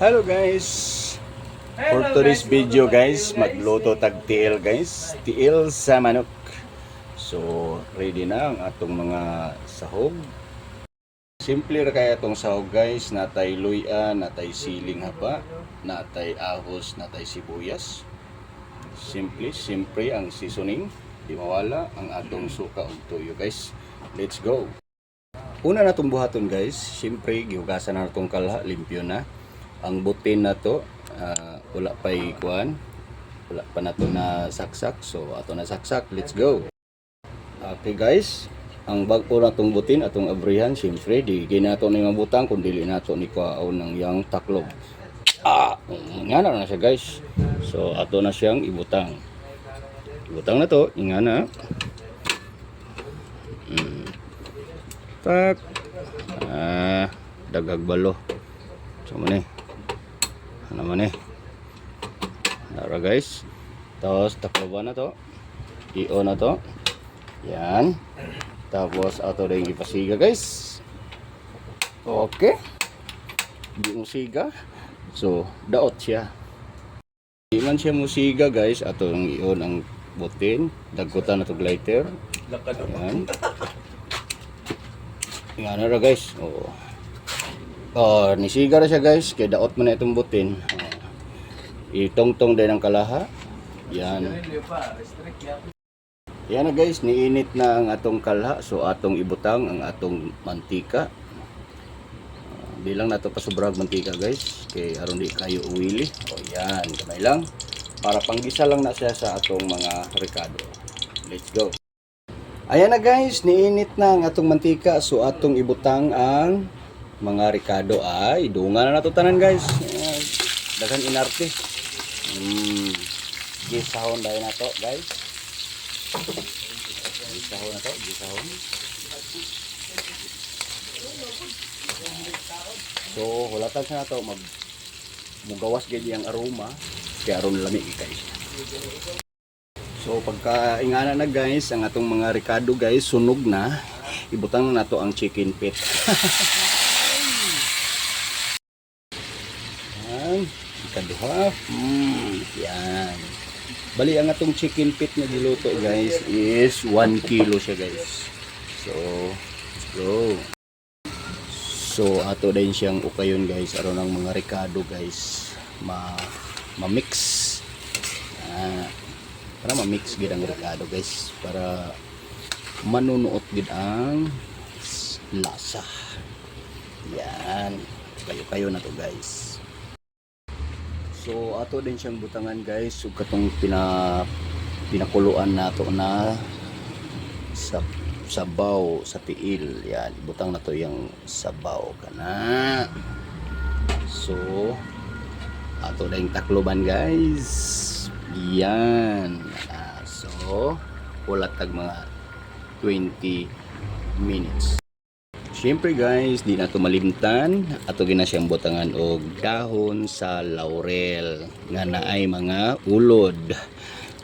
Hello guys! For today's video guys, magluto tag tiil guys. Tiil sa manok. So, ready na ang atong mga sahog. Simple ra kaya itong sahog guys. Natay luya, natay siling haba, natay ahos, natay sibuyas. Simple ang seasoning. Di mawala ang atong suka ug tuyo guys. Let's go! Una na itong buhaton guys. Siyempre, gihugasan na itong kalha. Limpyo na. Ang butin na to wala pa ikuan, wala pa na to na saksak, so ato na saksak. Let's go. Okay guys, ang bag-o na tong butin atong abrihan, siyempre di ginato ni mabutang kun dili nato ni kuaon ng yang taklob. Ingana na siya guys, so ato na siyang ibutang na to, ingana. Tak dagag balo so man naman Nara guys. Tapos takloban na to. I-on na to. Yan. Tapos ato rin ipasiga guys. Okay. Hindi mo siga. So, daot siya. Hindi man siya musiga guys. Ato ang i-on ang butin. Dagutan na to glider. Yan. Yan na guys. Nisiga na siya guys. Kaya daot mo na itong butin. Itongtong din ang kalaha. Yan. Yan na guys. Niinit na ang atong kalha. So atong ibutang ang atong mantika. Di lang nato pa sobrang mantika guys. Kaya aron di kayo uwili. Yan. Kamay lang. Para panggisa lang na siya sa atong mga ricado. Let's go. Ayan na guys. Niinit na ang atong mantika. So atong ibutang ang mga ricado ay dunga na nato tanan guys. Daghan inarte. Gisahon dahil na to guys. Gisahon na to, gisahon. So hulatan sa nato mugawas gid ang aroma kay aron lami kay. So pagka ingana na guys ang atong mga ricado guys sunog na, ibutang na nato ang chicken feet. Kaduha. Yan. Bali ang atong chicken feet na giluto guys is 1 kilo siya guys. So, let's go. So, ato din siyang ukayon guys aron ang mga ricado guys ma-mix. Para ma-mix gid ang ricado guys para manunuot gid ang lasa. Yan. Kayo na to guys. So ato din siyang butangan guys ug katong pinakuluan nato na sabaw sa tiil. Yan, ibutang na to yung sabaw kana. So ato din takloban guys. Yan. So ulat tag mga 20 minutes. Siyempre guys, di na ito malimtan. Ato gina siyang butangan og dahon sa laurel nga naay mga ulod.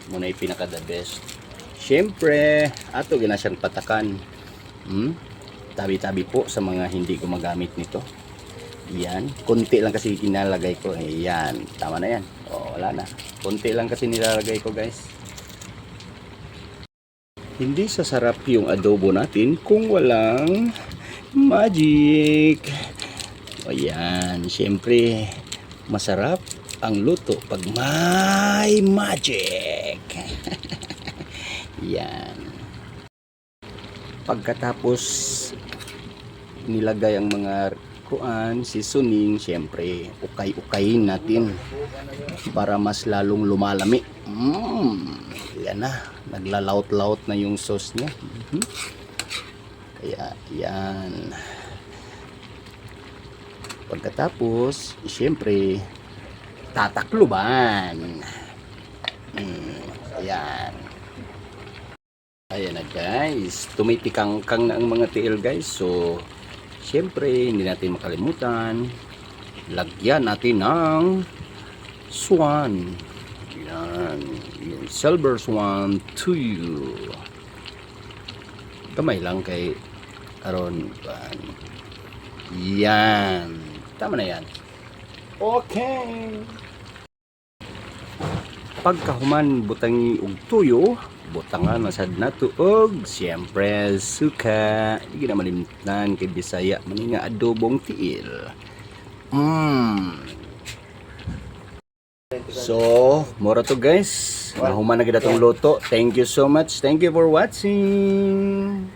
Muna yung pinaka the best. Siyempre, ato gina siyang patakan. Tabi-tabi po sa mga hindi gumagamit nito. Yan. Kunti lang kasi kinalagay ko. Yan. Tama na yan. Wala na. Kunti lang kasi nilalagay ko guys. Hindi sasarap yung adobo natin kung walang magic. Ayan, syempre masarap ang luto pag may magic. Yan. Pagkatapos nilagay ang mga seasoning, syempre ukay-ukayin natin para mas lalong lumalami. Yan na, naglalaut-laut na yung sauce niya. Kaya yan. Pagkatapos siyempre tatakluban. Ayan. Ayan na guys, tumitikangkang na ang mga tiil guys. So siyempre hindi natin makalimutan lagyan natin ng swan. Yan, yung silver swan to you. Kamay lang kay aron yan. Tama na yan. Okay. Pagkahuman butangi og tuyo, butangan masad nato og siyempre suka. Di na malimtan kay Bisaya man nga adobong tiil. So, mora to guys. Nahuman na gid atong luto. Thank you so much. Thank you for watching.